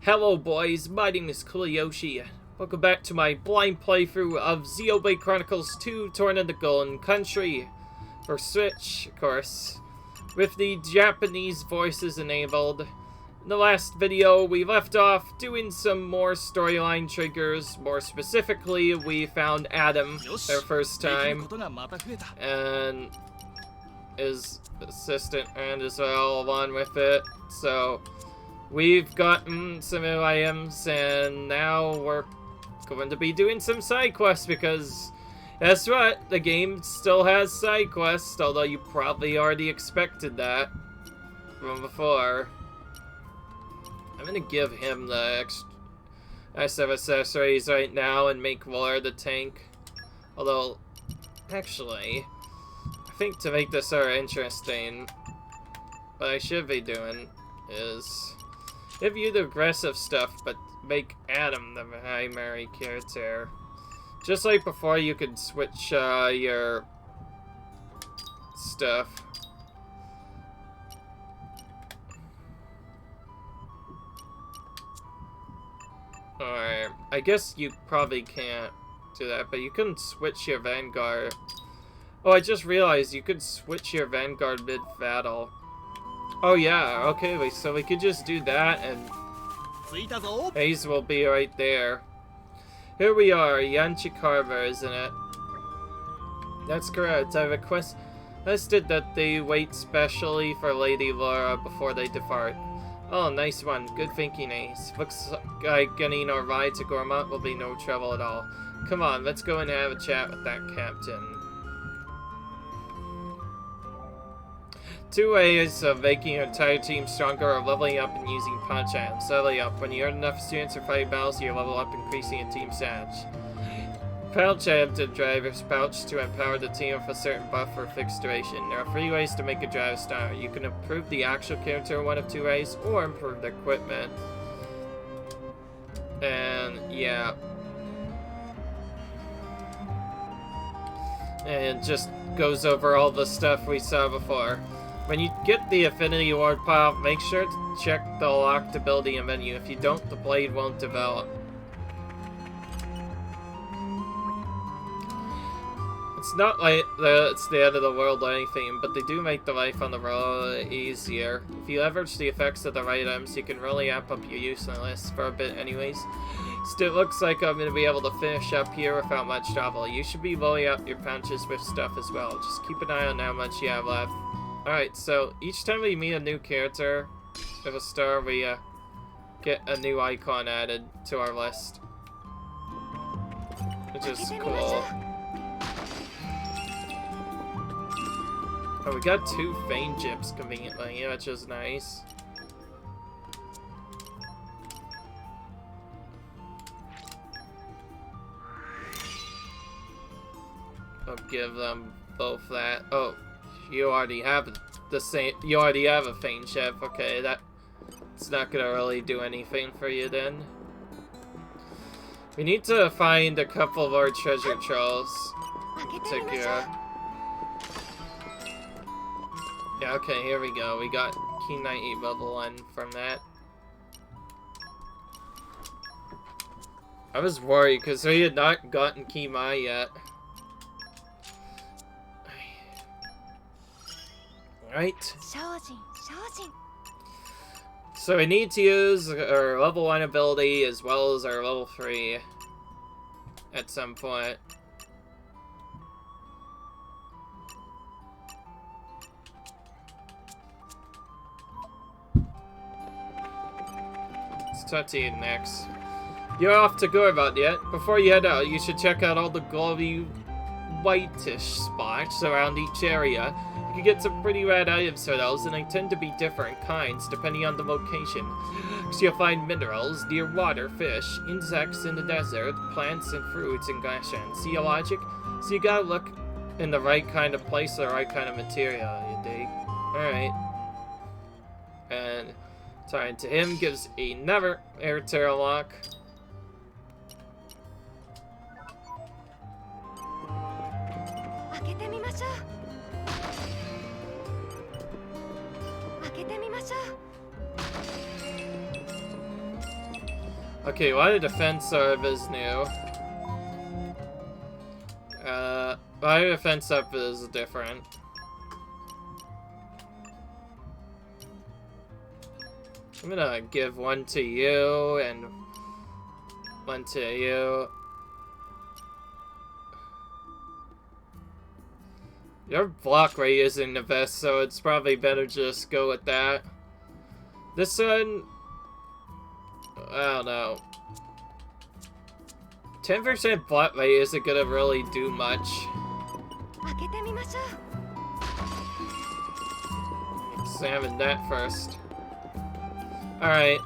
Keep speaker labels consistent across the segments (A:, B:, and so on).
A: Hello boys, my name is Kuliyoshi. Welcome back to my blind playthrough of Xenoblade Chronicles 2 Torna the Golden Country for Switch, of course, with the Japanese voices enabled. In the last video, we left off doing some more storyline triggers. More specifically, we found Adam their first time, and his assistant and as well along with it. So we've gotten some new items, and now we're going to be doing some side quests because guess what? The game still has side quests, although you probably already expected that from before. I'm gonna give him the extra accessories right now and make War the tank. Although, actually, I think to make this more interesting, what I should be doing is give you the aggressive stuff, but make Adam the primary character. Just like before, you could switch your stuff. Or, I guess you probably can't do that, but you can switch your Vanguard. Oh, I just realized you could switch your Vanguard mid-battle. Oh yeah, okay, so we could just do that and Hayes will be right there. Here we are, Yanchi Carver, isn't it? That's correct. I requested that they wait specially for Lady Laura before they depart. Oh, nice one. Good thinking, Ace. Looks like getting our ride to Gormott will be no trouble at all. Come on, let's go and have a chat with that captain. 2 ways of making your entire team stronger are leveling up and using punch items. Leveling up. When you earn enough experience for fighting battles, you level up, increasing your team stats. Pouch item to driver's pouch to empower the team with a certain buff for a fixed duration. There are 3 ways to make a driver star. You can improve the actual character in one of 2 ways, or improve the equipment. And yeah. And it just goes over all the stuff we saw before. When you get the Affinity Award pile, make sure to check the locked ability and menu. If you don't, the blade won't develop. It's not like it's the end of the world or anything, but they do make the life on the road easier. If you leverage the effects of the right items, you can really amp up your use on the list for a bit anyways. Still, it looks like I'm going to be able to finish up here without much trouble. You should be blowing up your punches with stuff as well. Just keep an eye on how much you have left. Alright, so each time we meet a new character with a star, we get a new icon added to our list. Which is cool. Oh, we got 2 Fane Chips conveniently, which is nice. I'll give them both that. Oh, you already have the same. You already have a Fane Chip. Okay, that's not gonna really do anything for you then. We need to find a couple of our treasure trolls in particular. Yeah, okay, here we go. We got Key 98 level 1 from that. I was worried because we had not gotten Key Mai yet. Right. So we need to use our level 1 ability as well as our level 3 at some point. Talk to you next. You're off to Gormott yet? Before you head out, you should check out all the glowy whitish spots around each area. You can get some pretty rad items for those, and they tend to be different kinds depending on the location. So you'll find minerals, near water, fish, insects in the desert, plants and fruits in grasslands. See your logic? So you gotta look in the right kind of place, the right kind of material, you dig? Alright. And talking to him gives another air terror lock. Okay, why the defense serve is new? Why the defense up is different? I'm gonna give one to you and one to you. Your block rate isn't the best, so it's probably better just go with that. This one, I don't know. 10% block rate isn't gonna really do much. Examine that first. Alright.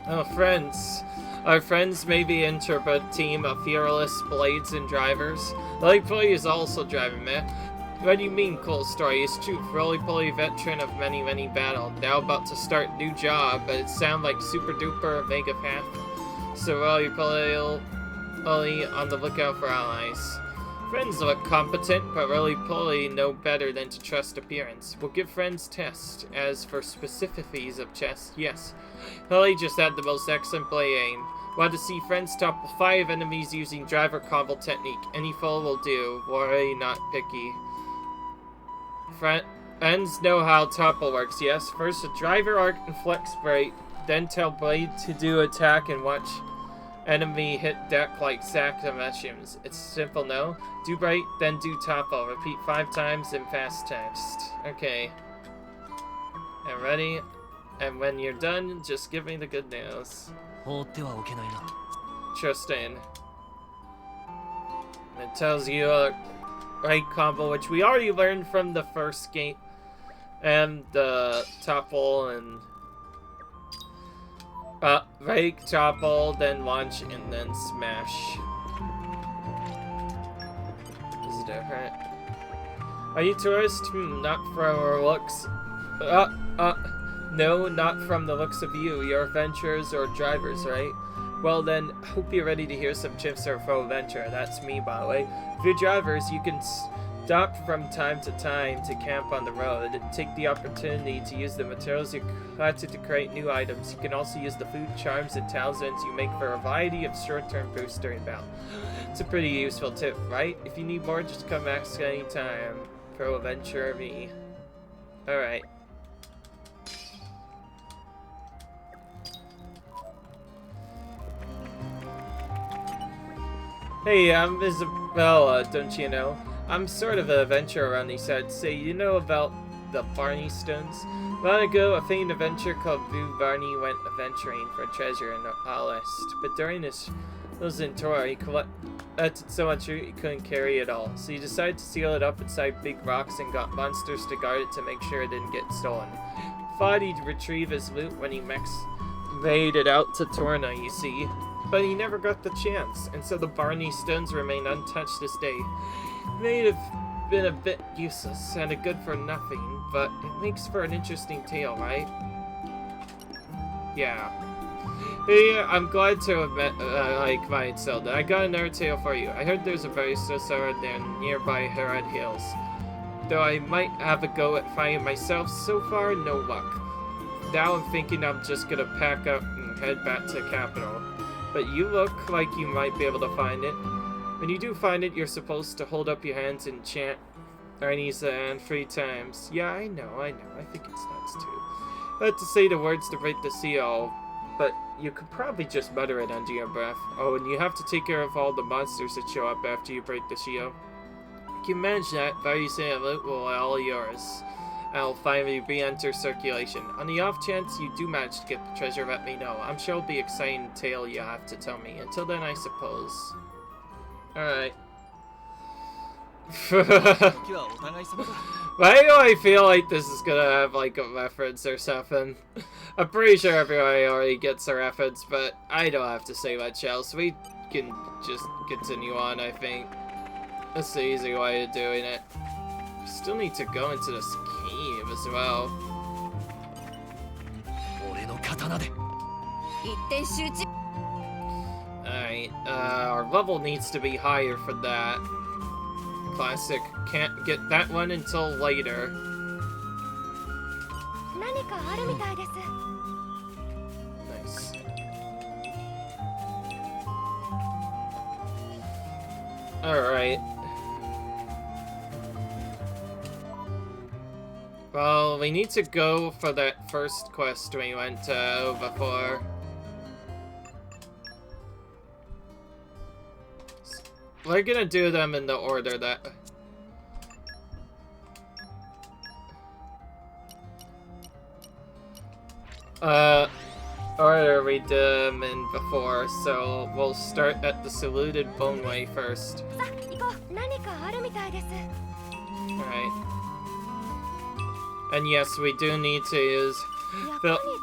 A: Oh, friends. Our friends may be into a team of fearless blades and drivers. Roly-Poly is also driving, man. What do you mean, cool story? It's true. Roly-Poly, veteran of many, many battles. Now about to start new job, but it sounds like super-duper mega path. So Roly-Poly only on the lookout for allies. Friends look competent, but Roly-Poly know better than to trust appearance. We'll give friends tests. As for specificities of chess, yes. Poly just had the most excellent play aim. Want to see friends topple 5 enemies using driver combo technique. Any foe will do. Worry, not picky. Friends know how topple works, yes. First, a driver arc and flex brake. Then tell blade to do attack and watch enemy hit deck like sack dimensions. It's simple, no? Do right, then do topple. Repeat 5 times in fast text. Okay. And ready? And when you're done, just give me the good news. Tristan. It tells you a right combo, which we already learned from the first game. And the topple and rake, topple, then launch, and then smash. This is different. Are you tourist? Not from our looks. No, not from the looks of you. You're adventurers or drivers, right? Well then, hope you're ready to hear some tips for adventure. That's me, by the way. If you're drivers, you can stop from time to time to camp on the road. Take the opportunity to use the materials you collected to create new items. You can also use the food, charms, and talismans you make for a variety of short-term boosts during battle. It's a pretty useful tip, right? If you need more, just come ask anytime. Pro Adventure me. Alright. Hey, I'm Isabella, don't you know? I'm sort of an adventurer on these sides. Say, you know about the Barney Stones? Long ago, a famed adventurer called Blue Barney went adventuring for treasure in the West. But during his in tour, he collected so much he couldn't carry it all. So he decided to seal it up inside big rocks and got monsters to guard it to make sure it didn't get stolen. Thought he'd retrieve his loot when he made it out to Torna, you see. But he never got the chance, and so the Barney Stones remain untouched this day. It may have been a bit useless and a good for nothing, but it makes for an interesting tale, right? Yeah. Hey, I'm glad to have met, my Zelda. I got another tale for you. I heard there's a very Sora there nearby Herod Hills. Though I might have a go at finding myself, so far, no luck. Now I'm thinking I'm just gonna pack up and head back to the capital. But you look like you might be able to find it. When you do find it, you're supposed to hold up your hands and chant Ernie's and 3 times. Yeah, I know. I think it's nuts too. I had to say the words to break the seal, but you could probably just mutter it under your breath. Oh, and you have to take care of all the monsters that show up after you break the shield. If you manage that, Value Say Loot will all yours. I'll finally re-enter circulation. On the off chance you do manage to get the treasure, let me know. I'm sure it'll be an exciting tale you have to tell me. Until then, I suppose. Alright. Why do I feel like this is gonna have like a reference or something? I'm pretty sure everybody already gets a reference, but I don't have to say much else. We can just continue on, I think. That's the easy way of doing it. We still need to go into this cave as well. Alright, our level needs to be higher for that. Classic. Can't get that one until later. Nice. Alright. Well, we need to go for that first quest we went to before. We're gonna do them in the order that... order we did them in before, so we'll start at the Saluted Boneway first. Alright. And yes, we do need to use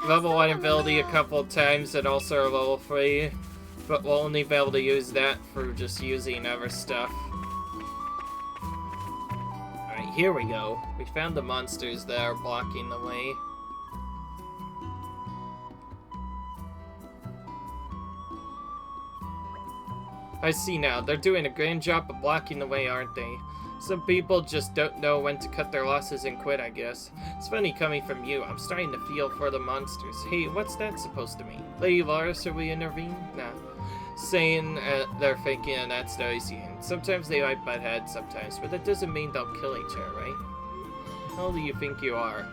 A: level 1 ability a couple times and also level 3, but we'll only be able to use that for just using other stuff. Alright, here we go. We found the monsters that are blocking the way. I see now. They're doing a grand job of blocking the way, aren't they? Some people just don't know when to cut their losses and quit, I guess. It's funny coming from you. I'm starting to feel for the monsters. Hey, what's that supposed to mean? Lady Laura, should we intervene? Nah. Saying they're thinking and that's noisy. Sometimes they might butt heads sometimes, but that doesn't mean they'll kill each other, right? How do you think you are?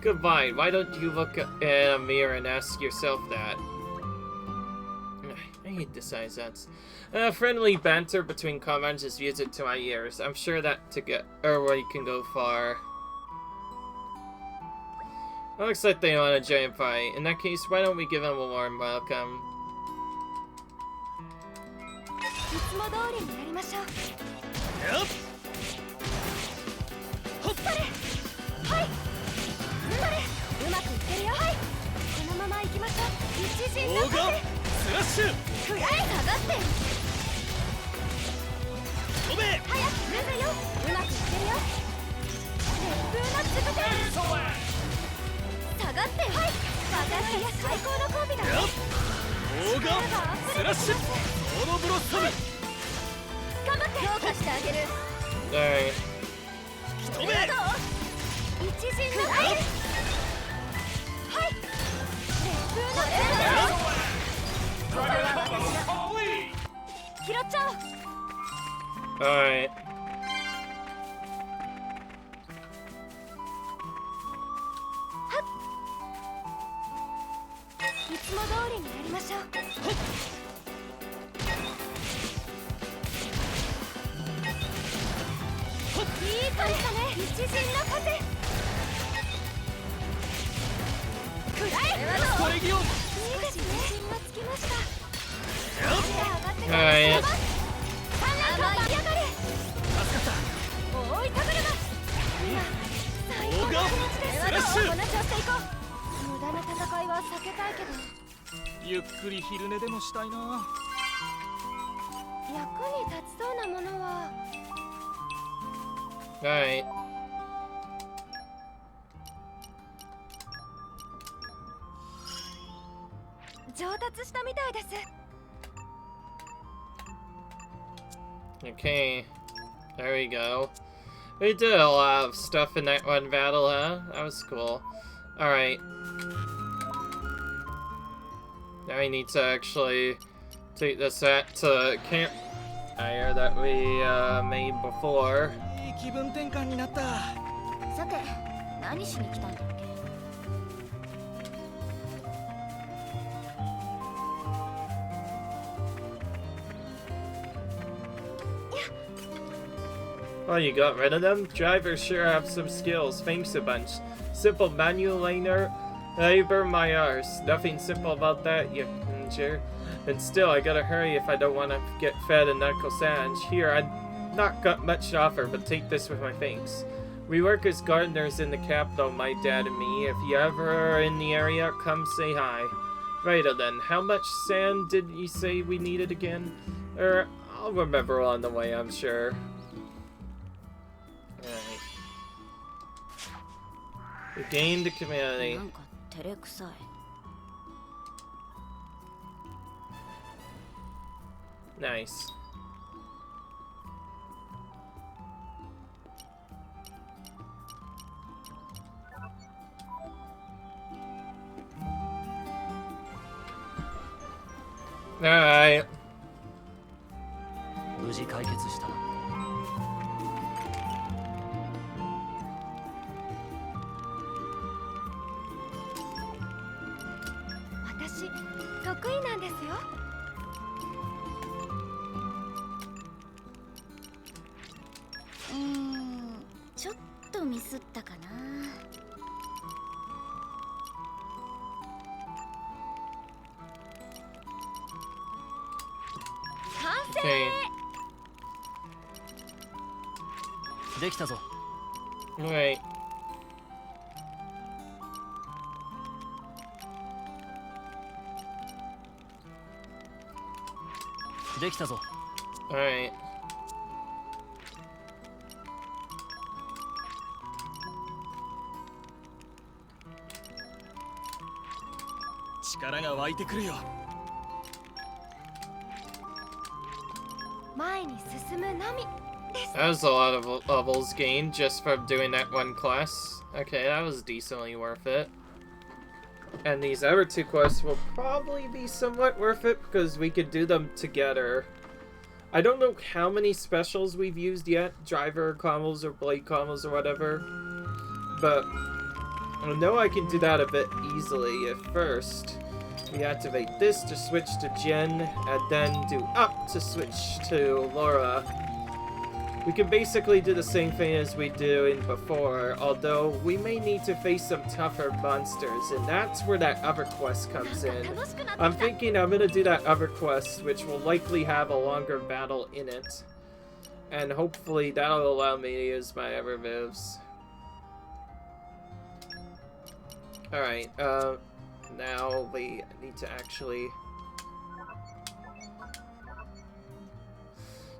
A: Goodbye. Why don't you look in a mirror and ask yourself that? I hate this nonsense. Friendly banter between comments is music to my ears. I'm sure that we can go far. Looks like they want a giant fight. In that case, why don't we give them a warm welcome? Alright. Alright. Alright. Alright. Okay, there we go. We did a lot of stuff in that one battle, huh? That was cool. Alright. Now we need to actually take this back to camp fire that we made before. Oh, you got rid of them? Drivers sure have some skills. Thanks a bunch. Simple manual labor my arse. Nothing simple about that, you ginger. And still, I gotta hurry if I don't want to get fed in Knuckle Sandwich. Here, I've not got much to offer, but take this with my thanks. We work as gardeners in the capital, my dad and me. If you ever are in the area, come say hi. Righto then, how much sand did you say we needed again? I'll remember on the way, I'm sure. Alright. We gained the community. Nice. Alright.
B: 無事解決した。
C: 私得意なんですよ。ちょっとミスったかな。完成。
B: できたぞ。
A: Alright.
B: できたぞ。
A: Alright.
B: 力が湧いてくるよ。
C: 前に進むのみです。
A: That was a lot of levels gained just from doing that one quest. Okay, that was decently worth it. And these other two quests will probably be somewhat worth it because we could do them together. I don't know how many specials we've used yet, driver combos or blade combos or whatever, but I know I can do that a bit easily. At first, we activate this to switch to Jen, and then do up to switch to Laura. We can basically do the same thing as we did before, although we may need to face some tougher monsters, and that's where that other quest comes in. I'm thinking I'm gonna do that other quest, which will likely have a longer battle in it. And hopefully that'll allow me to use my other moves. Alright, now we need to actually...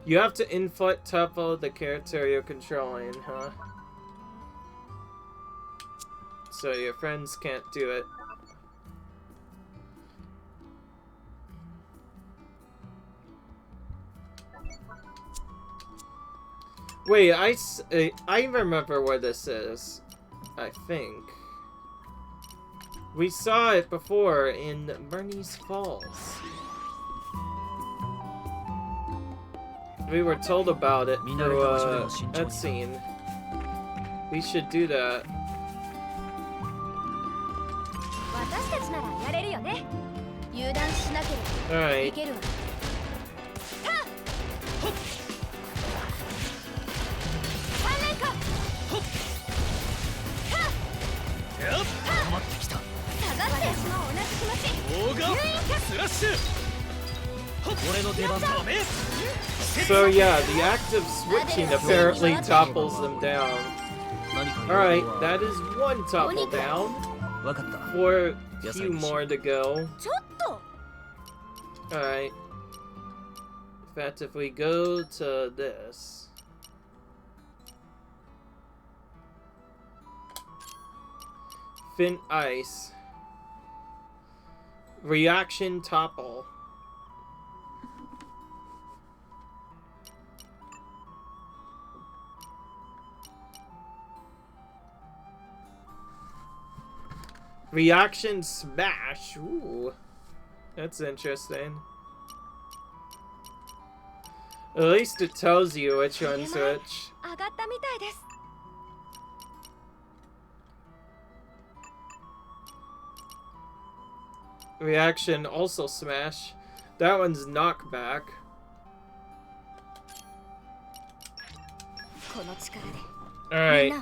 A: You have to input topple the character you're controlling, huh? So your friends can't do it. Wait, I remember where this is, I think. We saw it before in Bernie's Falls. We were told about it through a cutscene. We should do that. Alright. So yeah, the act of switching apparently topples them down. Alright, that is one topple down. 4 few more to go. Alright. In fact, if we go to this... Fin Ice. Reaction topple. Reaction smash. Ooh. That's interesting. At least it tells you which one's which. Reaction also smash. That one's knockback. Alright.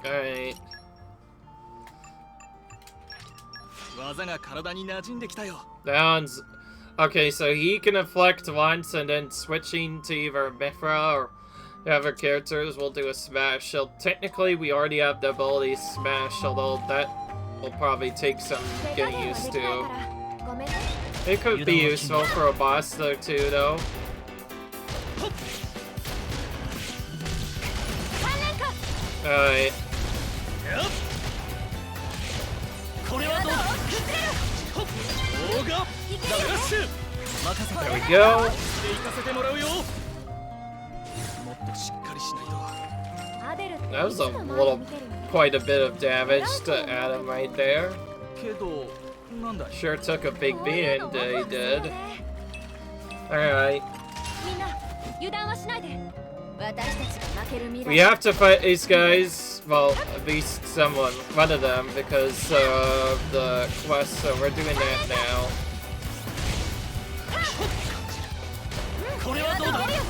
A: Alright. That one's... Okay, so he can inflict once and then switching to either Mithra or the other characters will do a smash. So technically we already have the ability to smash, although that will probably take some getting used to. It could be useful for a boss though too though. Alright. There we go. That was quite a bit of damage to Adam right there.
B: なんだい
A: Sure took a big
C: こういうの
A: beating,
C: ワクワ
A: he
C: クするよ
A: did.
C: ね。
A: Alright.
C: みんな油断はしないで。私たちが負ける未来。
A: We have to fight these guys. Well, at least someone, one of them, because of the quest, so we're doing that now.
B: これはどうだ
C: やるよね。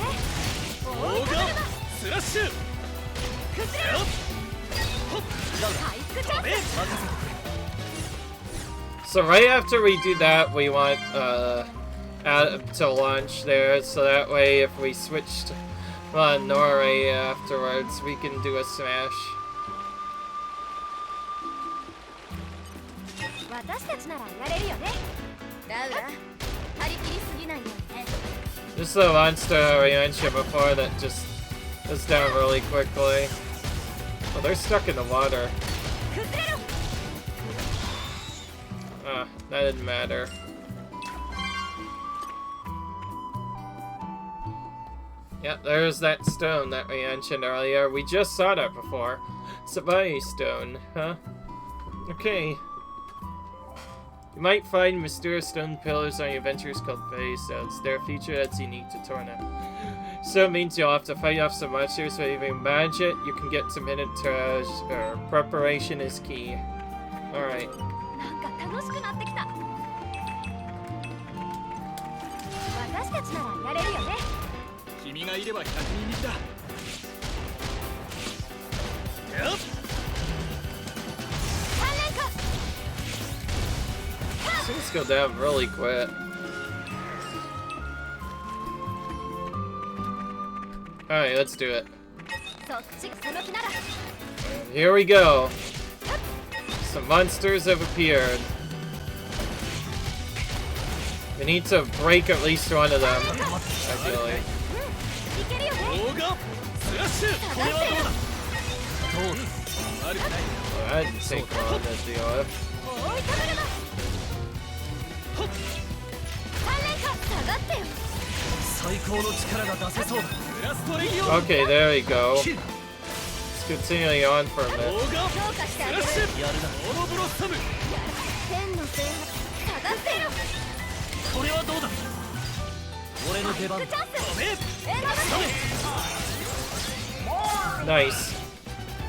B: オーガンスラッシュ
C: 崩れろ。回復チャンス。
A: So right after we do that, we want to launch there, so that way if we switch to Norway afterwards, we can do a smash.
C: 私たちならやれるよね。ラウラ、張り切りすぎないようにね。
A: This is the monster we mentioned before that just goes down really quickly. Oh, they're stuck in the water.
C: 崩れろ。
A: That didn't matter. Yeah, there's that stone that we mentioned earlier. We just saw that before. It's a Sabai stone, huh? Okay. You might find mysterious stone pillars on your adventures called Bay Stones. They're a feature that's unique to Torna. So it means you'll have to fight off some monsters, so if you manage it, you can get some hidden treasure. Preparation is key. Alright.
C: なんか楽しくなってきた。私たちならやれるよね。
B: 君がいれば100人力だやっ
C: 三連火。
A: Things go down really quick. Alright, let's do it.
C: そっちその気なら。
A: Here we go. Some monsters have appeared. We need to break at least one of them, ideally.
C: いけるよね。
B: オーガンスラッシュこれはどうだどうだ悪くない
A: Well, that didn't take long to deal with.
C: 追いかぶるな。三連火下がってよ。
B: 最高の力が出せそうだブラストレイオン
A: Okay, there we go. Let's continue on for a
B: オ
A: bit.
B: ーガン
C: 強化してあげる。
B: スラッシュやるなオロブロッサム
C: 天の制覇下がってよ。
B: これはどうだ俺の出番
C: チャンス。
B: め
C: 選ばせ。
A: Nice.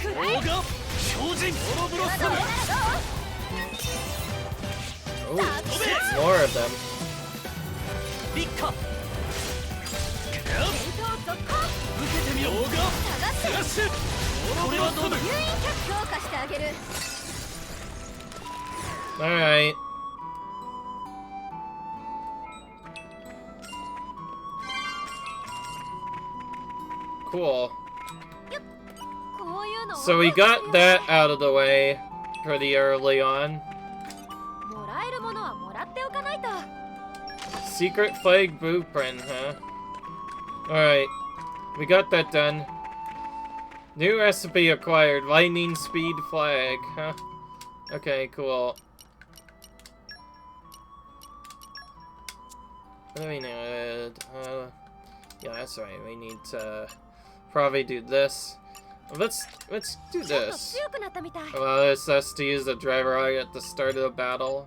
B: オーガン超人オロブロッサム
A: Oh, more of them.
B: ビッカ受けてみろオーガンスラッシュこれはどうだ
C: 強化してあげる。
A: Alright. Cool.
C: こういうの
A: So we got that out of the way pretty early on.
C: もらえるものはもらっておかないと。
A: Secret flag blueprint, huh? Alright. We got that done. New recipe acquired. Lightning speed flag, huh? Okay, cool. What do we need? Yeah, that's right. We need to probably do this. Let's do
C: ちょっと
A: this.
C: 強くなったみたい。
A: Allow us to use the driver eye at the start of the battle.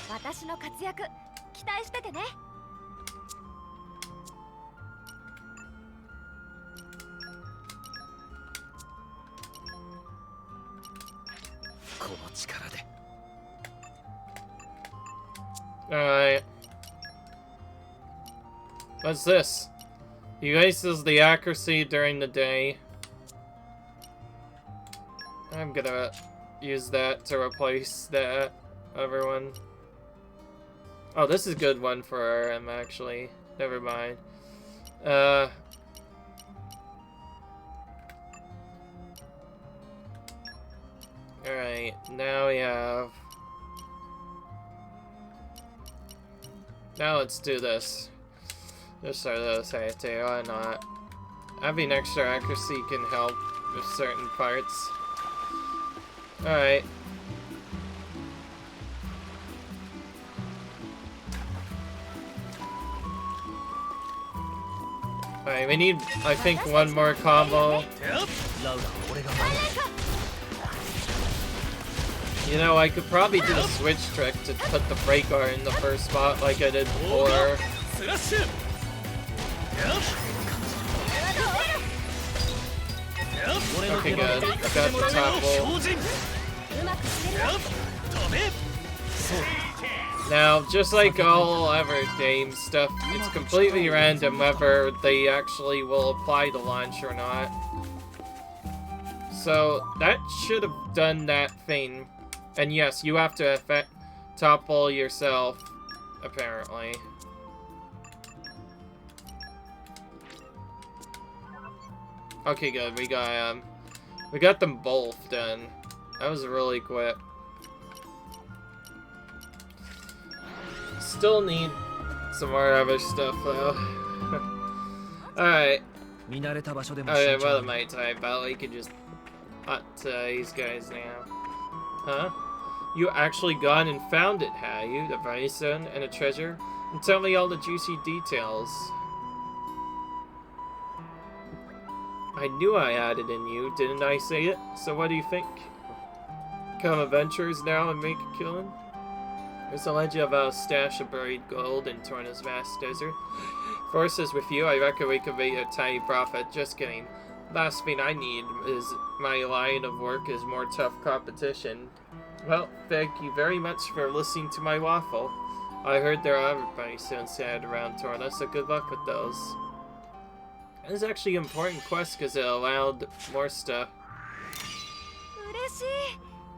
C: 私の活躍期待しててね。
B: この力で
A: Alright. What's this? Erases the accuracy during the day. I'm gonna use that to replace that, everyone. Oh, this is a good one for him, actually. Never mind. Alright, now we have... Now let's do this. Just so this, why not? Having extra accuracy can help with certain parts. Alright. Alright, we need, I think, one more combo.
B: ラウラ俺が守る
A: You know, I could probably do the switch trick to put the brake guard in the first spot like I did before. Okay, good. I got the top roll. Now, just like all other game stuff, it's completely random whether they actually will apply the launch or not. So, that should have done that thing. And yes, you have to topple yourself, apparently. Okay, good. We got them both done. That was really quick. Still need some more other stuff though. Alright. Okay, what am I talking about? We can just hunt these guys now. Huh? You actually gone and found it, have you? The bison and a treasure? And tell me all the juicy details. I knew I had it in you, didn't I say it? So what do you think? Come adventurers now and make a killing? There's a legend about a stash of buried gold in Torna's vast desert. Forces with you, I reckon we could make a tiny profit. Just kidding. Last thing I need is my line of work is more tough competition. Well, thank you very much for listening to my waffle. I heard there are everybody soon sad around Torna, so good luck with those. It was actually an important quest because it allowed more stuff.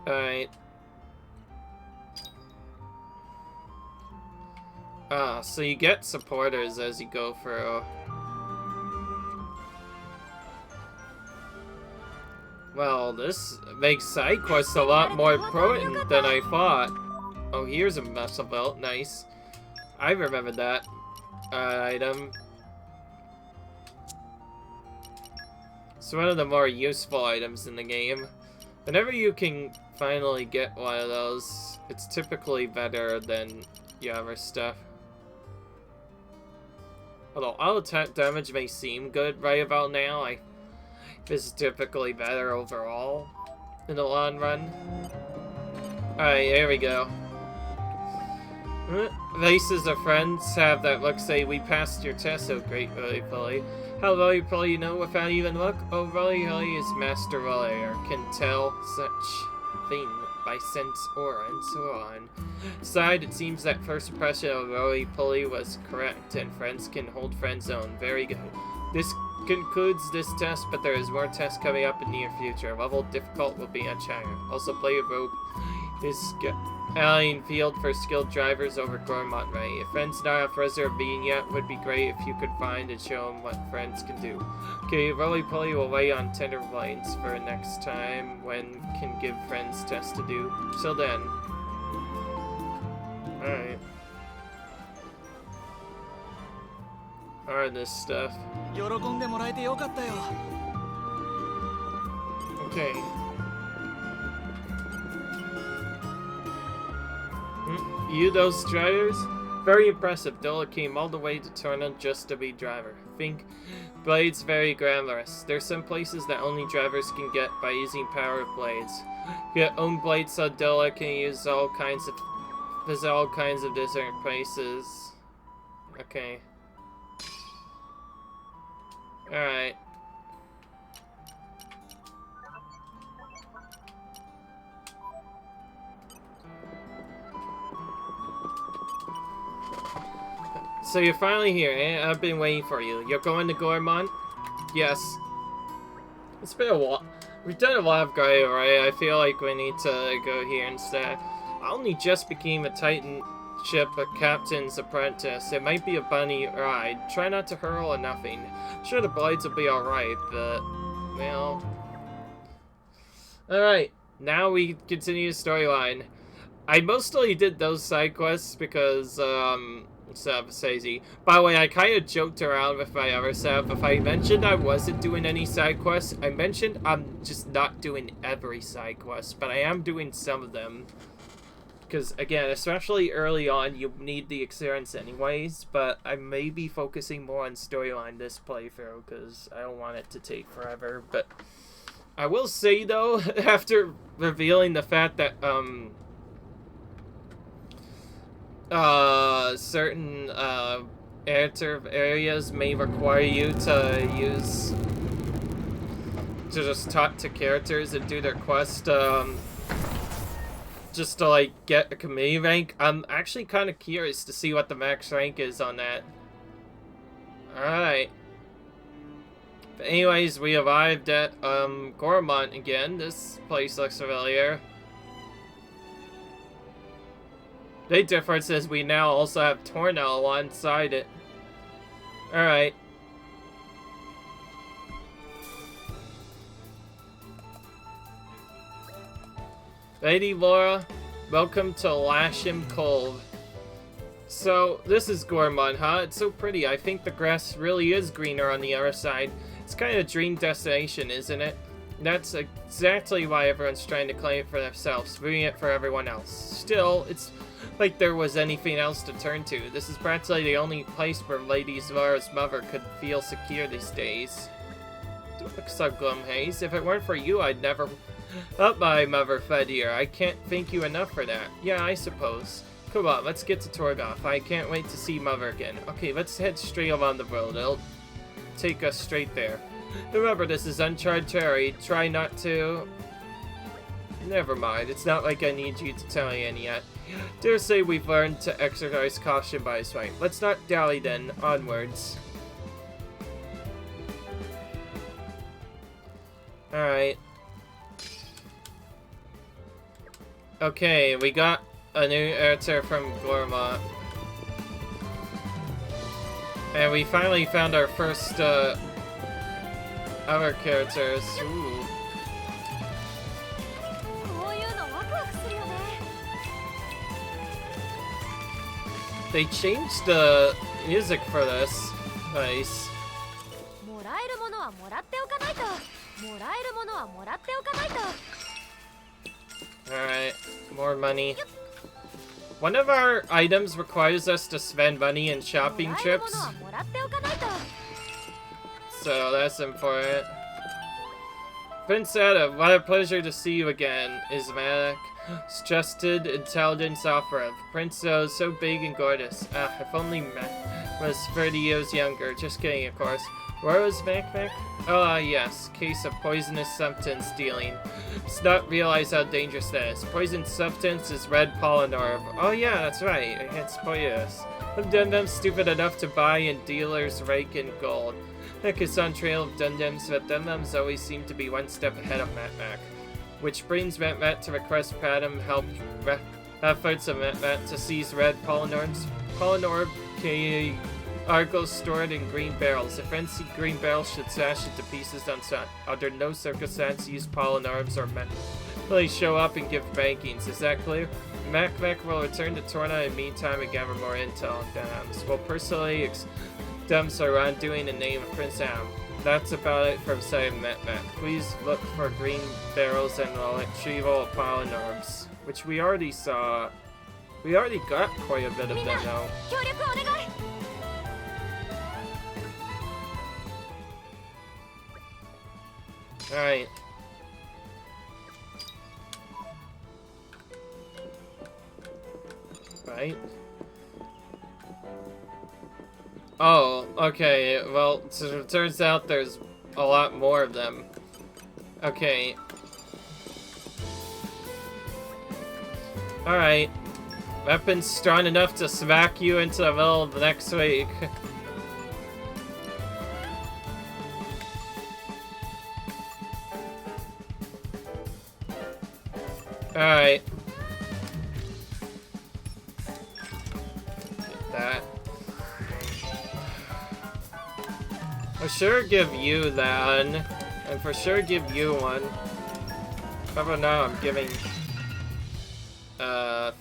A: Alright. So you get supporters as you go through. Well, this makes side quests a lot more important than I thought. Oh, here's a muscle belt. Nice. I remember that item. It's one of the more useful items in the game. Whenever you can finally get one of those, it's typically better than the other stuff. Although all attack damage may seem good right about now, this is typically better overall in the long run. Alright, here we go. Faces of friends have that look say, we passed your test so great, Roly-Poly. How Roly-Poly you know without even look? Oh, Roly-Poly is Master Roller, can tell such thing by sense, aura, and so on. Besides, it seems that first impression of Roly-Poly was correct, and friends can hold friends own. Very good. This concludes this test, but there is more tests coming up in the near future. Level difficult will be much higher. Also play a rogue is allying field for skilled drivers over Gormott Ray. If friends not have reserve being yet, would be great if you could find and show them what friends can do. Okay, Roly-Poly will wait on tender lines for next time when can give friends tests to do. Till then. Alright. Alright, this stuff. Okay. You those drivers? Very impressive. Dola came all the way to Torna just to be driver. Think blades very glamorous. There's some places that only drivers can get by using power of blades. Your own blades so Dola can use all kinds of different places. Okay. Alright. So you're finally here, eh? I've been waiting for you. You're going to Gormott? Yes. It's been a while. We've done a lot of Gaia, right? I feel like we need to go here instead. I only just became a Titan ship, a captain's apprentice. It might be a bunny ride. Try not to hurl or nothing. Sure, the blades will be alright, but... well... Alright, now we continue the storyline. I mostly did those side quests because, setup is easy. By the way, I kind of joked around with my other setup. If I mentioned I wasn't doing any side quests, I mentioned I'm just not doing every side quest, but I am doing some of them. Because, again, especially early on, you need the experience anyways, but I may be focusing more on storyline this playthrough, because I don't want it to take forever, but I will say though, after revealing the fact that certain areas may require you to just talk to characters and do their quest, just to like get a committee rank. I'm actually kind of curious to see what the max rank is on that. Alright. But anyways, we arrived at Gormott again. This place looks familiar. The big difference is we now also have Torna alongside it. Alright. Lady Laura, welcome to Lasham Cove. So, this is Gormott, huh? It's so pretty. I think the grass really is greener on the other side. It's kind of a dream destination, isn't it? That's exactly why everyone's trying to claim it for themselves, ruining it for everyone else. Still, it's like there was anything else to turn to. This is practically the only place where Lady Laura's mother could feel secure these days. Don't look so glum, Hayes. If it weren't for you, I'd never... Up my mother fed here. I can't thank you enough for that. Yeah, I suppose. Come on, let's get to Torgoth. I can't wait to see Mother again. Okay, let's head straight along the road. It'll take us straight there. Remember, this is uncharted territory. Try not to... Never mind. It's not like I need you to tell me any yet. Dare say we've learned to exercise caution by this way. Let's not dally then. Onwards. Alright. Okay, we got a new editor from Gormott. And we finally found our first, other characters. Ooh. They changed the music for this. Nice. Alright, more money. One of our items requires us to spend money in shopping trips. So that's important. Prince Adam, what a pleasure to see you again. Ismatic, stressed, intelligence opera. Prince so big and gorgeous. Ah, if only Mac was 30 years younger. Just kidding, of course. Where was Mac? Oh, yes. Case of poisonous substance dealing. Does not realize how dangerous that is. Poison substance is red pollen orb. Oh, yeah, that's right. It's poisonous. I'm Dum-Dum stupid enough to buy in dealers rake in gold. Heck is on trail of Dum-Dums, but Dum-Dums always seem to be one step ahead of Mac. Which brings Mac to request Padam help efforts of Mac to seize red pollen orbs. Pollen orb, articles stored in green barrels. If any green barrels should smash into pieces under no circumstance use pollen orbs or really show up and give bankings. Is that clear? Mac will return to Torna in the meantime and gather more intel on Dums. We'll personally dumps are undoing the name of Prince Am. That's about it from side Mac. Please look for green barrels and retrieval pollen orbs, which we already saw. We already got quite a bit of them now. Alright. Right. Oh, okay. Well, so it turns out there's a lot more of them. Okay. Alright. Weapons strong enough to smack you into the middle of the next week. Alright. Get that. For sure give you that one. And for sure give you one. However, now I'm giving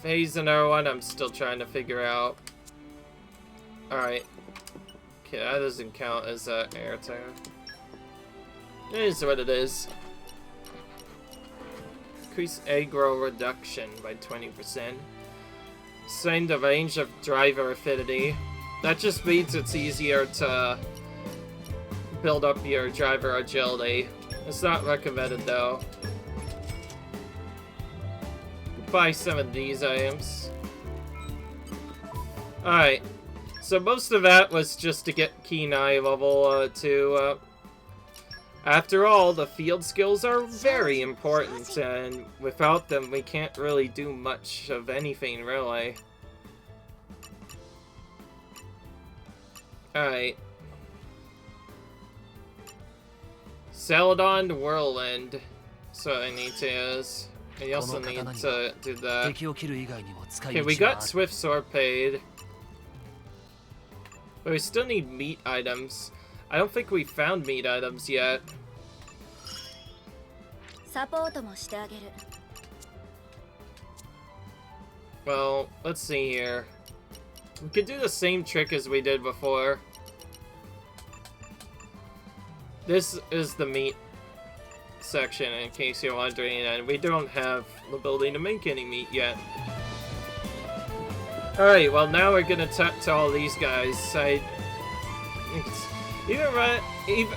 A: FaZe another one. I'm still trying to figure out. Alright. Okay, that doesn't count as air tire. It is what it is. Increase aggro reduction by 20%. Extend the range of driver affinity. That just means it's easier to build up your driver agility. It's not recommended though. Buy some of these items. Alright. So most of that was just to get Keen Eye level 2 After all, the field skills are very important, and without them we can't really do much of anything, really. Alright. Celadon Whirlwind. So I need to use. I also need to do that. Okay, we got Swift Sword paid. But we still need meat items. I don't think we found meat items yet. Well, let's see here. We could do the same trick as we did before. This is the meat section, in case you're wondering, and we don't have the ability to make any meat yet. Alright, well now we're gonna talk to all these guys. You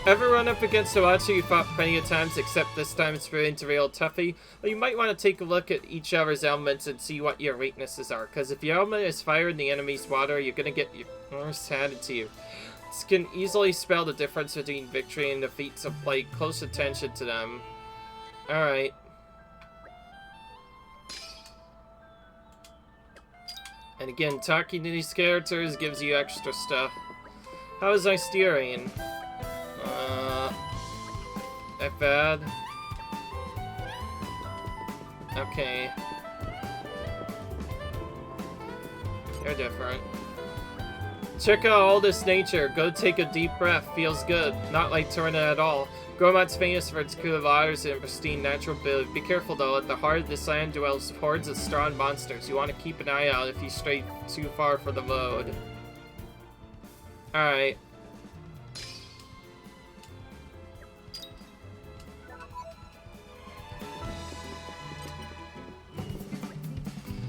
A: ever run up against a monster you fought plenty of times, except this time it's really into real toughie? Well, you might want to take a look at each other's elements and see what your weaknesses are, because if your element is fire and the enemy's water, you're gonna get your worst handed to you. This can easily spell the difference between victory and defeat, so pay close attention to them. Alright. And again, talking to these characters gives you extra stuff. How is I steering? That bad? Okay. They're different. Check out all this nature. Go take a deep breath. Feels good. Not like Torna at all. Gormott's famous for its cool waters and pristine natural beauty. Be careful though, at the heart of this land dwells hordes of strong monsters. You want to keep an eye out if you stray too far for the road. Alright.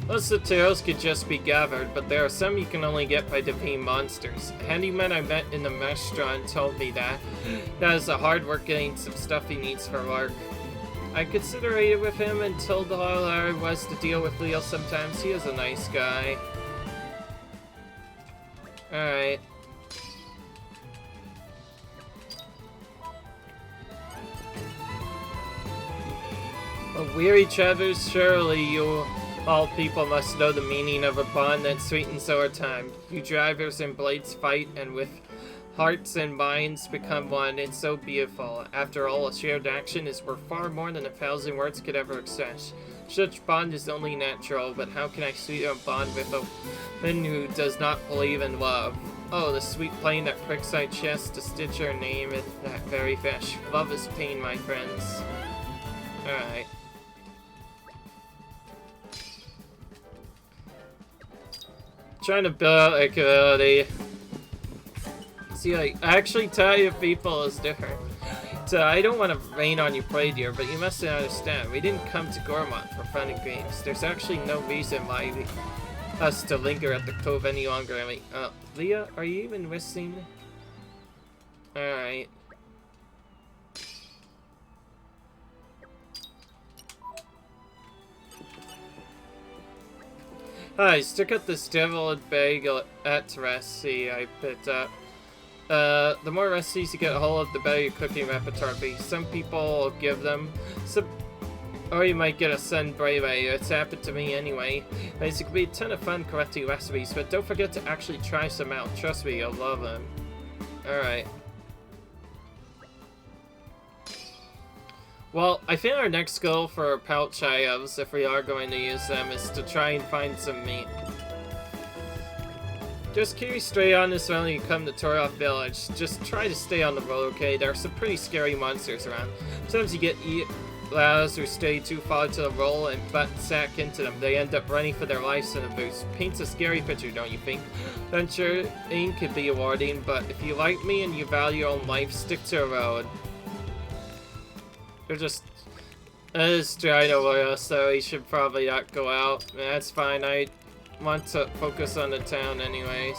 A: Most of the tails could just be gathered, but there are some you can only get by defeating monsters. A handyman I met in the restaurant told me that is the hard work getting some stuff he needs for work. I considerated with him and told all I was to deal with Leo sometimes. He is a nice guy. Alright. Well, weary travelers, surely you all people must know the meaning of a bond that sweetens our time. You drivers and blades fight, and with hearts and minds become one. It's so beautiful. After all, a shared action is worth far more than 1,000 words could ever express. Such bond is only natural, but how can I sweeten a bond with a man who does not believe in love? Oh, the sweet pain that pricks my chest to stitch our name in that very flesh. Love is pain, my friends. Alright. Trying to build out a community. See, like, actually talking to people is different. So I don't want to rain on you, play dear, but you must understand, we didn't come to Gormott for fun and games. There's actually no reason why us to linger at the cove any longer. I mean, Leah, are you even listening? Alright. Hi, stick out this deviled bagel at recipe I picked up. The more recipes you get a hold of, the better your cooking repertoire be. Some people will give them, or you might get a sudden bravery. It's happened to me anyway. It could be a ton of fun collecting recipes, but don't forget to actually try some out. Trust me, you'll love them. Alright. Well, I think our next goal for our pouch items, if we are going to use them, is to try and find some meat. Just carry straight on this road when you come to Torna Village. Just try to stay on the road, okay? There are some pretty scary monsters around. Sometimes you get lads who stay too far to the roll and butt sack into them. They end up running for their lives in a boost. Paints a scary picture, don't you think? Venturing could be rewarding, but if you like me and you value your own life, stick to the road. They're just trying to worry us, so we should probably not go out. That's fine, I want to focus on the town anyways.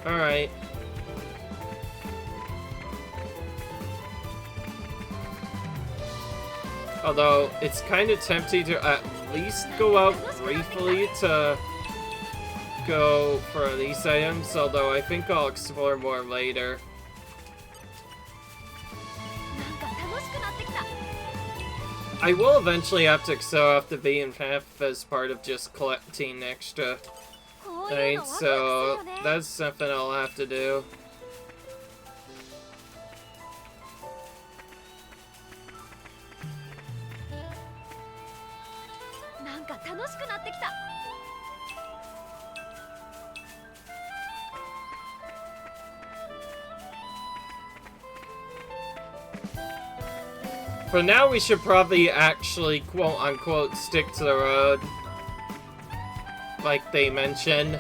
A: Alright. Although, it's kind of tempting to at least go out briefly to go for these items, although I think I'll explore more later. I will eventually have to excel off the beaten path as part of just collecting extra things, so that's something I'll have to do. For now, we should probably actually, quote-unquote, stick to the road. Like they mentioned.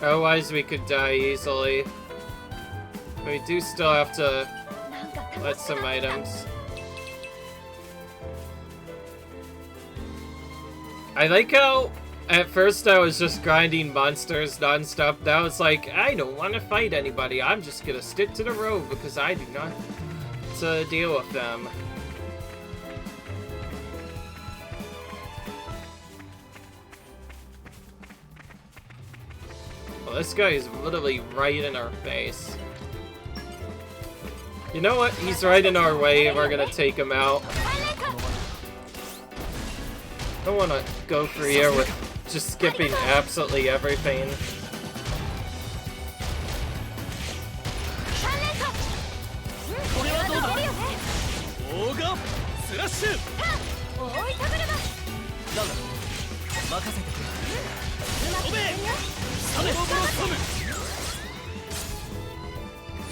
A: Otherwise, we could die easily. We do still have to let some items. I like how, at first I was just grinding monsters non-stop. Now it's like, I don't want to fight anybody. I'm just gonna stick to the road because I do not want to deal with them. Well, this guy is literally right in our face. You know what? He's right in our way and we're gonna take him out. I don't want to go for here with just skipping absolutely everything.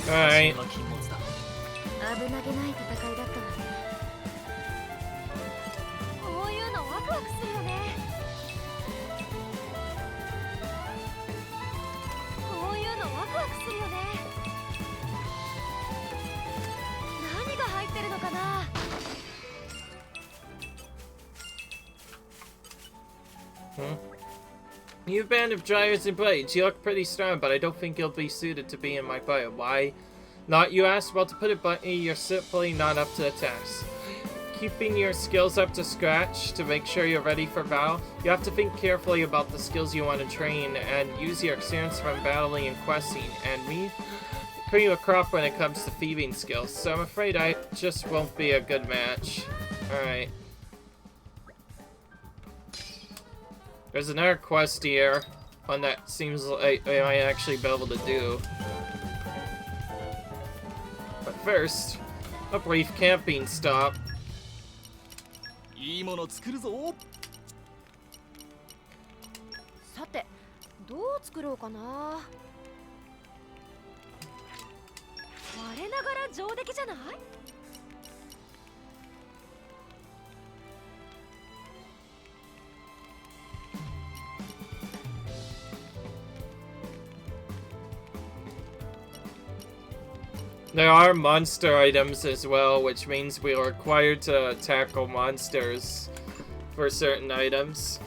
A: Alright. New band of gyres and blades. You look pretty strong, but I don't think you'll be suited to be in my bio. Why not, you ask? Well, to put it bluntly, you're simply not up to the task. Keeping your skills up to scratch to make sure you're ready for battle, you have to think carefully about the skills you want to train and use your experience from battling and questing. And me, cream of crop when it comes to thieving skills, so I'm afraid I just won't be a good match. Alright. There's another quest here, one that seems like I might actually be able to do. But first, a brief camping stop. There are monster items as well, which means we are required to tackle monsters for certain items.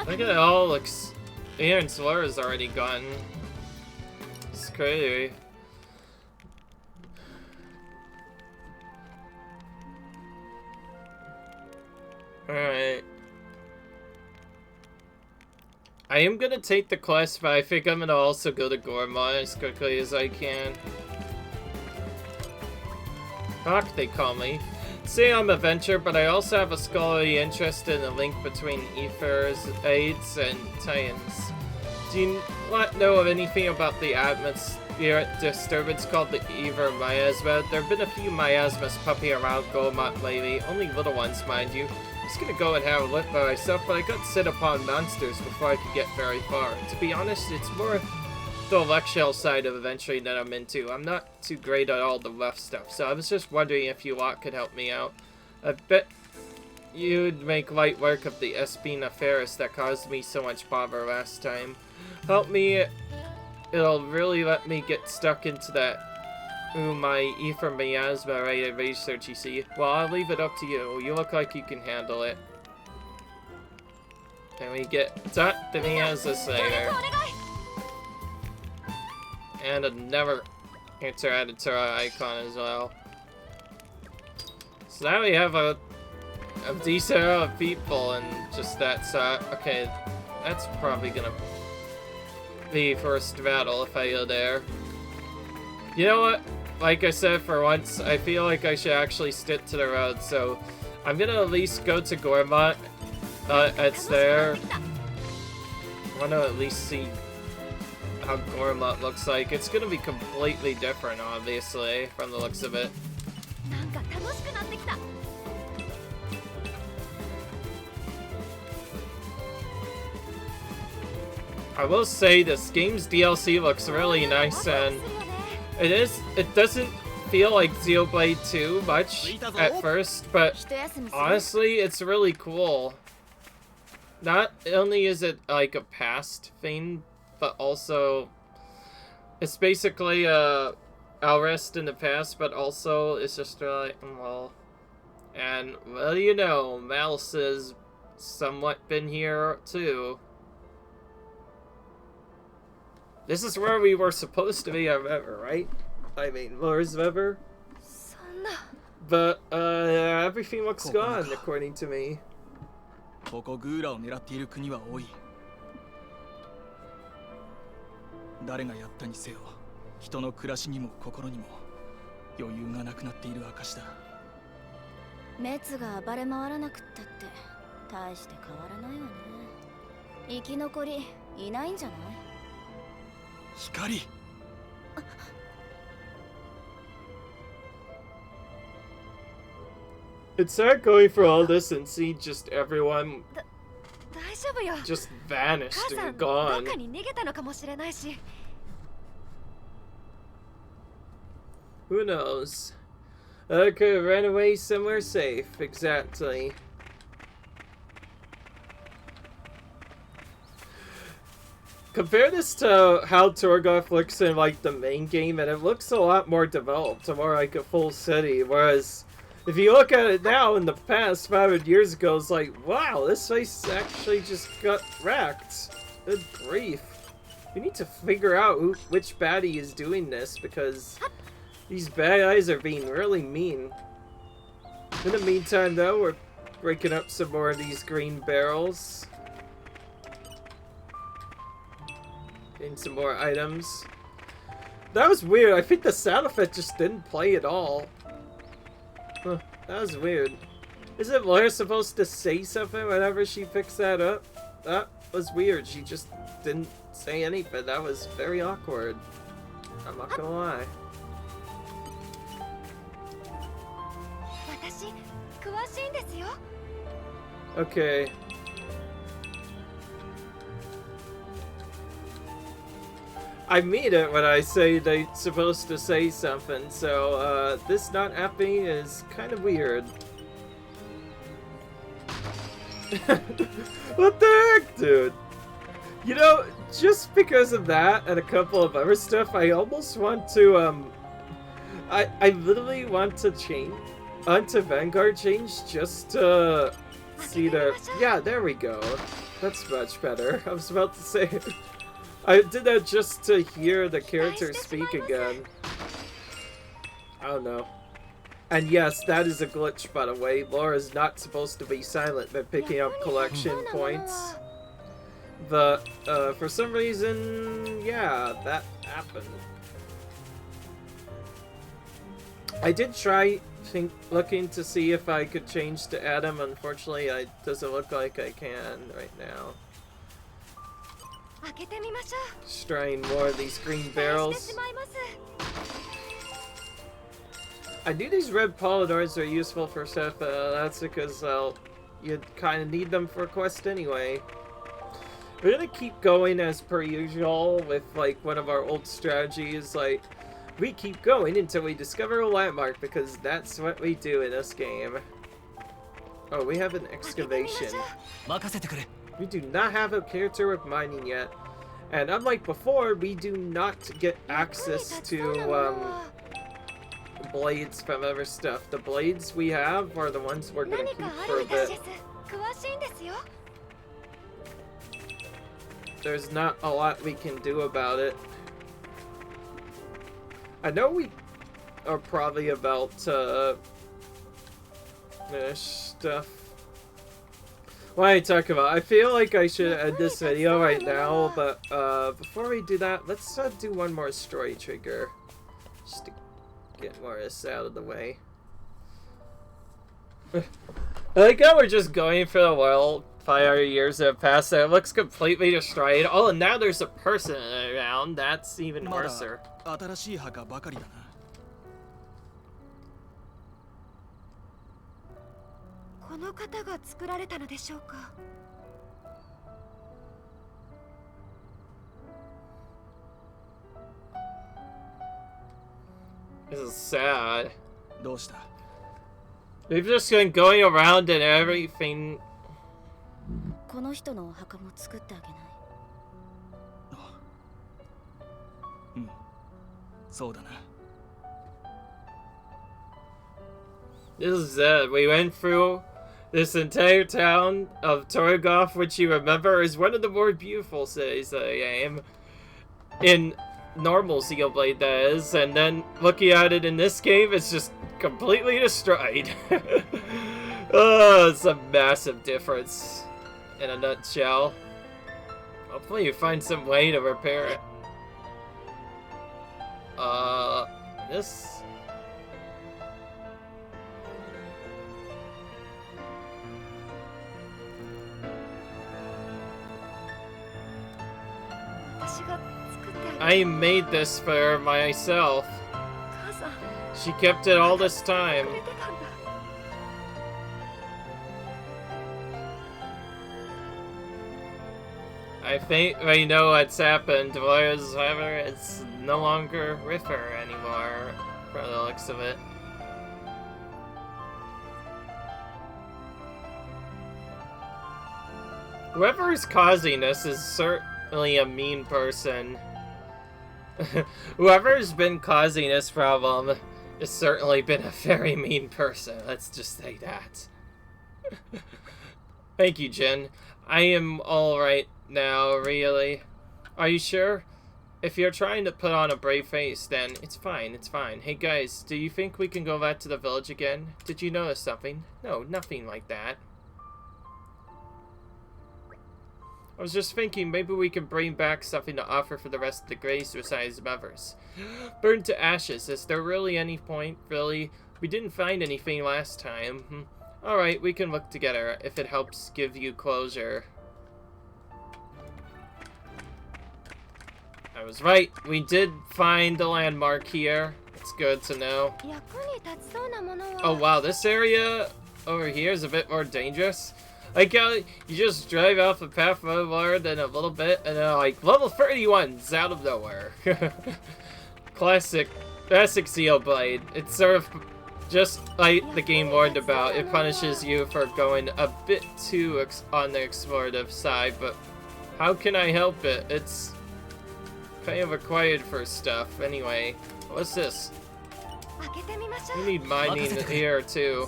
A: Look at all, looks. Aaron's lure is already gone. It's crazy. Alright. I am gonna take the quest, but I think I'm gonna also go to Gormott as quickly as I can. Rock, they call me. Say I'm a venture, but I also have a scholarly interest in the link between Ethers, Aids, and Titans. Do you not know of anything about the atmospheric disturbance called the Ever Miasma? There have been a few miasmas popping around Gormott lately, only little ones, mind you. I was gonna go and have a look by myself, but I got set upon monsters before I could get very far. To be honest, it's more the electrical side of adventuring that I'm into. I'm not too great at all the rough stuff, so I was just wondering if you lot could help me out. I bet you'd make light work of the Espina Ferris that caused me so much bother last time. Help me, it'll really let me get stuck into that Ooh, my Ephraim miasma right research, you see. Well, I'll leave it up to you. You look like you can handle it. And we get the miasma slayer. And another answer added to our icon as well. So now we have a decent amount of people and just that side. Okay, that's probably gonna be first battle if I go there. You know what? Like I said, for once, I feel like I should actually stick to the road, so I'm gonna at least go to Gormott. It's there. I wanna at least see how Gormott looks like. It's gonna be completely different, obviously, from the looks of it. I will say this game's DLC looks really nice, and it doesn't feel like Xenoblade 2 much at first, but honestly, it's really cool. Not only is it like a past thing, but also it's basically I'll rest in the past, but also it's just like, well, and well, you know, Mouse has somewhat been here too. This is where we were supposed to be, right? I mean, Lord's ever. But everything looks gone, according to me.
B: ここグーラを狙っている国は多い。誰がやったにせよ、人の暮らしにも心にも余裕がなくなっている証だ。
C: 滅が暴れ回らなくったって大して変わらないわね。生き残りいないんじゃない？
B: 光。
A: It's sad going for all this and see just everyone
C: 大丈夫よ。
A: just vanished and gone.
C: どっかに逃げたのかもしれないし。
A: Who knows? Okay, ran away somewhere safe. Exactly. Compare this to how Torgoth looks in like the main game, and it looks a lot more developed, more like a full city. Whereas, if you look at it now, in the past, 500 years ago, it's like, wow, this place actually just got wrecked. Good grief. We need to figure out which baddie is doing this, because these bad guys are being really mean. In the meantime, though, we're breaking up some more of these green barrels. Getting some more items. That was weird. I think the sound effect just didn't play at all. Huh, that was weird. Isn't Laura supposed to say something whenever she picks that up? That was weird. She just didn't say anything. That was very awkward. I'm not gonna lie. Okay. I mean it when I say they're supposed to say something, so this not happening is kind of weird. What the heck, dude? You know, just because of that and a couple of other stuff, I almost want to, I literally want to change onto Vanguard change just to see the... Yeah, there we go. That's much better. I was about to say... I did that just to hear the character speak again. I don't know. And yes, that is a glitch, by the way. Laura's not supposed to be silent by picking up collection points. But, for some reason, yeah, that happened. I did try looking to see if I could change to Adam. Unfortunately, it doesn't look like I can right now. Just trying more of these green barrels. I knew these red polydors are useful for stuff, that's because, you kind of need them for a quest anyway. We're gonna keep going as per usual with, like, one of our old strategies, like, we keep going until we discover a landmark, because that's what we do in this game. Oh, we have an excavation. We do not have a character with mining yet. And unlike before, we do not get access to, blades from other stuff. The blades we have are the ones we're gonna keep for a bit. There's not a lot we can do about it. I know we are probably about to finish stuff. What are you talking about? I feel like I should end this video right now, but before we do that, let's do one more story trigger. Just to get more of this out of the way. I like how we're just going for the wildfire years that have passed and it looks completely destroyed. Oh, and now there's a person around. That's even worse.
B: 新しい墓ばかりだな。
C: この方が作られたのでしょうか。
A: This is sad.
B: どうした？
A: We've just been going around and everything.
C: この人のお墓も作ってあげない。
B: うん、そうだな。
A: This is it. We went through this entire town of Torgoth, which you remember is one of the more beautiful cities of the game. In normal Xenoblade, that is. And then looking at it in this game, it's just completely destroyed. Oh, it's a massive difference in a nutshell. Hopefully you find some way to repair it. This... I made this for myself. She kept it all this time. I think we know what's happened. However, it's no longer with her anymore, from the looks of it. Whoever is causing this is certainly a mean person. Whoever's been causing this problem has certainly been a very mean person. Let's just say that. Thank you, Jin. I am alright now, really. Are you sure? If you're trying to put on a brave face, then it's fine, it's fine. Hey guys, do you think we can go back to the village again? Did you notice something? No, nothing like that. I was just thinking maybe we can bring back something to offer for the rest of the graves besides the others. Burned to ashes. Is there really any point? Really? We didn't find anything last time. Alright, we can look together if it helps give you closure. I was right. We did find the landmark here. It's good to know. Oh wow, this area over here is a bit more dangerous. Like how you just drive off the path forward in a little bit, and then like level 31's out of nowhere. Classic Xenoblade. It's sort of just like the game warned about. It punishes you for going a bit too on the explorative side, but how can I help it? It's kind of required for stuff. Anyway, what's this? We need mining here too.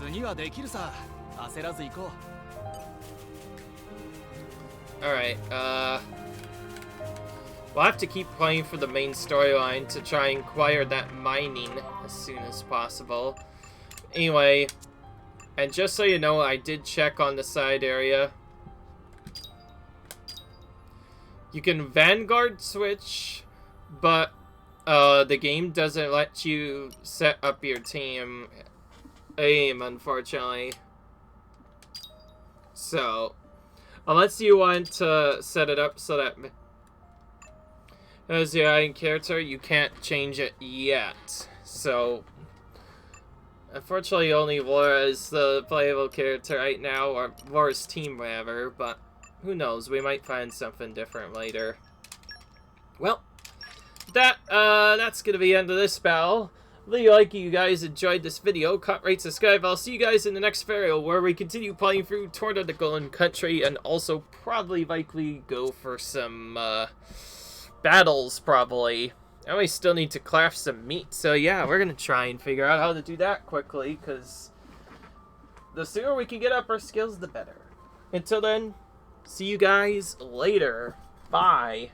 A: Alright, we'll have to keep playing for the main storyline to try and acquire that mining as soon as possible. Anyway, and just so you know, I did check on the side area. You can Vanguard switch, but the game doesn't let you set up your team aim, unfortunately. So... unless you want to set it up so that as your own character, you can't change it yet. So, unfortunately, only Laura is the playable character right now, or Laura's team, rather, but who knows, we might find something different later. Well, that's gonna be the end of this battle. Really like you guys enjoyed this video. Comment, rate, subscribe. I'll see you guys in the next video where we continue playing through Torna the Golden Country and also probably likely go for some battles, probably. And we still need to craft some meat, so yeah, we're gonna try and figure out how to do that quickly, because the sooner we can get up our skills, the better. Until then, see you guys later. Bye.